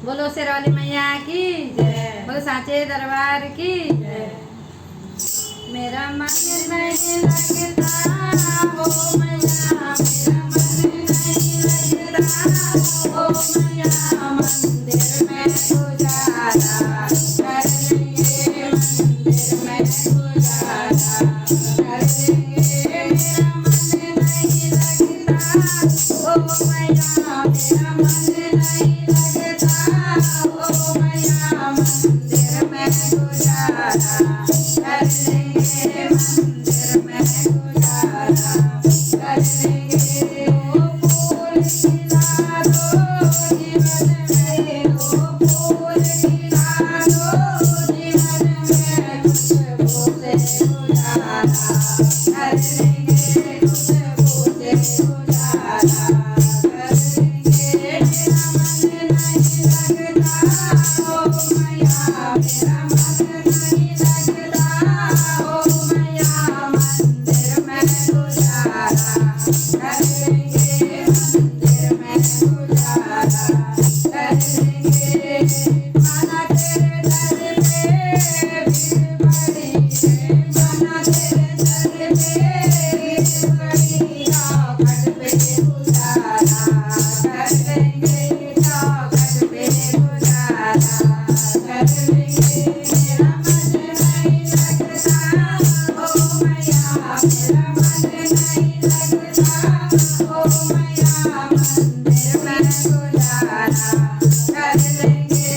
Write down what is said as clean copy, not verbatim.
बोलो शेरवाली मैया की जय, बोलो साचे दरबार की जय। मेरा मन नहीं लगता ओ मैया, मेरा मन नहीं लगता ओ मैया, मंदिर में गुजारा कर लेंगे, मंदिर में गुजारा कर लेंगे। मेरा मन नहीं लगता ओ मैया, मेरा मन नहीं लगता ओ मैया, मंदिर में गुजारा कर लेंगे, मंदिर में गुजारा कर लेंगे। ओ फूल खिला दो जीवन में, ओ फूल खिला दो जीवन में, खुशबू से गुजारा कर लेंगे, खुशबू से गुजारा कर लेंगे। मेरा मन नहीं लगता ओ मैया, मेरा मन नहीं लगता ओ मैया, मंदिर में गुजारा कर लेंगे, मंदिर में गुजारा कर लेंगे। माना तेरे दर पे भीड़ बड़ी है, माना तेरे दर पे भीड़ बड़ी, चौखट पे गुजारा कर लेंगे, चौखट पे गुजारा कर लेंगे। मेरा मन नहीं लगता ओ मैया, मेरा मन नहीं लगता ओ मैया, मंदिर में गुजारा कर लेंगे।